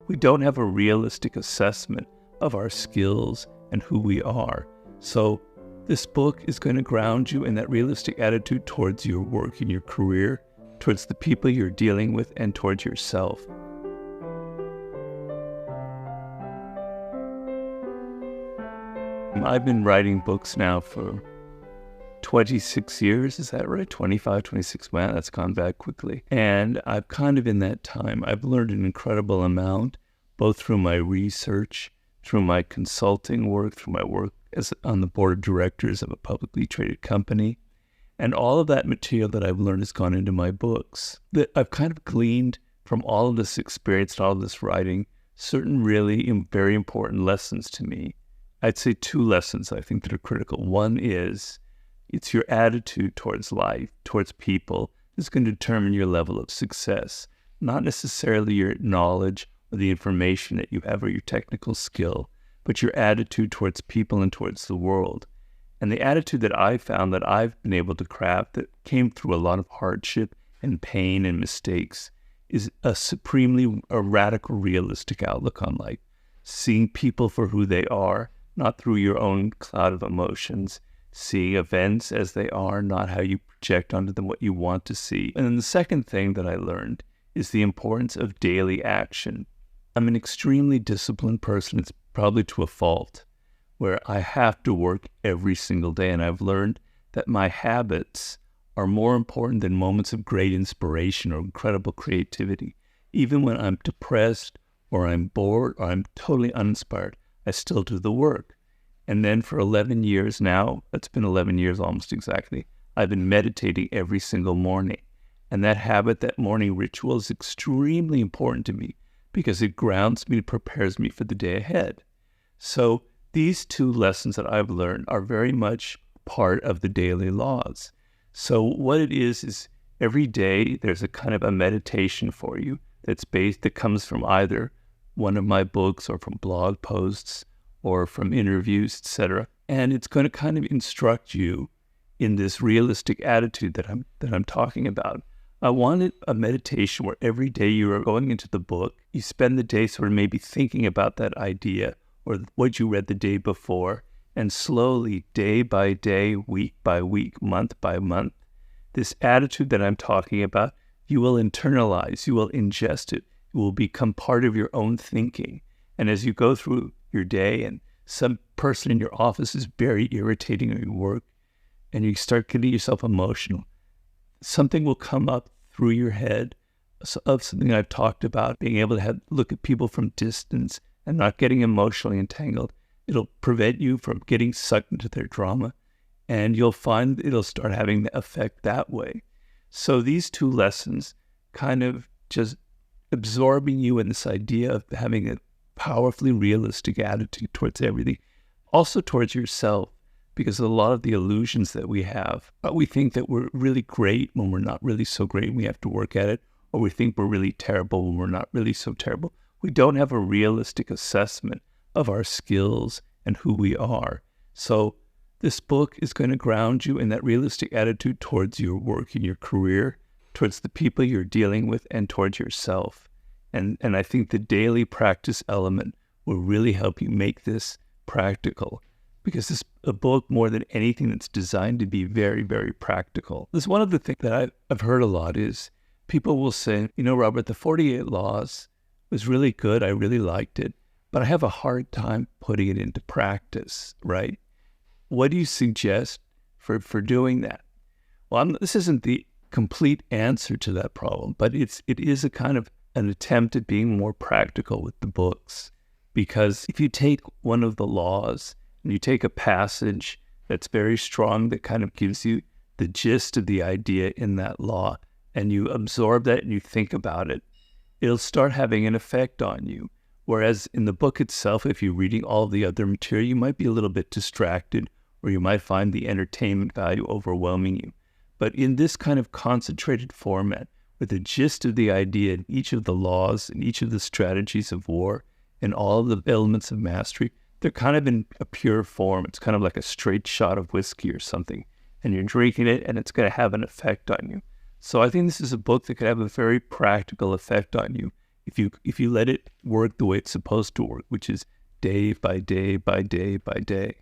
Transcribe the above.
We don't have a realistic assessment of our skills and who we are. So this book is going to ground you in that realistic attitude towards your work and your career, towards the people you're dealing with, and towards yourself. I've been writing books now for 26 years, is that right? 25, 26, man, that's gone back quickly. And I've kind of in that time, I've learned an incredible amount, both through my research, through my consulting work, through my work on the board of directors of a publicly traded company. And all of that material that I've learned has gone into my books. That I've kind of gleaned from all of this experience and all of this writing, certain really very important lessons to me. I'd say two lessons I think that are critical. One is, it's your attitude towards life, towards people, that's going to determine your level of success, not necessarily your knowledge or the information that you have or your technical skill, but your attitude towards people and towards the world. And the attitude that I found that I've been able to craft that came through a lot of hardship and pain and mistakes is a radical realistic outlook on life, seeing people for who they are, not through your own cloud of emotions, seeing events as they are, not how you project onto them what you want to see. And then the second thing that I learned is the importance of daily action. I'm an extremely disciplined person. It's probably to a fault, where I have to work every single day. And I've learned that my habits are more important than moments of great inspiration or incredible creativity. Even when I'm depressed or I'm bored or I'm totally uninspired, I still do the work. And then for 11 years now, it's been 11 years almost exactly, I've been meditating every single morning. And that habit, that morning ritual is extremely important to me because it grounds me and prepares me for the day ahead. So these two lessons that I've learned are very much part of the daily laws. So what it is every day there's a kind of a meditation for you that comes from either one of my books or from blog posts or from interviews, etc. And it's going to kind of instruct you in this realistic attitude that I'm talking about. I wanted a meditation where every day you are going into the book, you spend the day sort of maybe thinking about that idea or what you read the day before, and slowly, day by day, week by week, month by month, this attitude that I'm talking about, you will internalize, you will ingest it. It will become part of your own thinking. And as you go through your day and some person in your office is very irritating at your work and you start getting yourself emotional, something will come up through your head of something I've talked about, being able to look at people from distance and not getting emotionally entangled. It'll prevent you from getting sucked into their drama, and you'll find it'll start having the effect that way. So these two lessons kind of just absorbing you in this idea of having a powerfully realistic attitude towards everything, also towards yourself, because a lot of the illusions that we have, we think that we're really great when we're not really so great and we have to work at it, or we think we're really terrible when we're not really so terrible. We don't have a realistic assessment of our skills and who we are. So this book is going to ground you in that realistic attitude towards your work and your career, towards the people you're dealing with, and towards yourself. And I think the daily practice element will really help you make this practical, because this is a book more than anything that's designed to be very, very practical. This one of the things that I've heard a lot is people will say, Robert, the 48 Laws was really good. I really liked it, but I have a hard time putting it into practice, right? What do you suggest for doing that? Well, this isn't the complete answer to that problem, but it is a kind of an attempt at being more practical with the books. Because if you take one of the laws and you take a passage that's very strong, that kind of gives you the gist of the idea in that law, and you absorb that and you think about it, it'll start having an effect on you. Whereas in the book itself, if you're reading all the other material, you might be a little bit distracted, or you might find the entertainment value overwhelming you. But in this kind of concentrated format, with the gist of the idea in each of the laws and each of the strategies of war and all of the elements of mastery, they're kind of in a pure form. It's kind of like a straight shot of whiskey or something. And you're drinking it and it's going to have an effect on you. So I think this is a book that could have a very practical effect on you if you let it work the way it's supposed to work, which is day by day by day by day,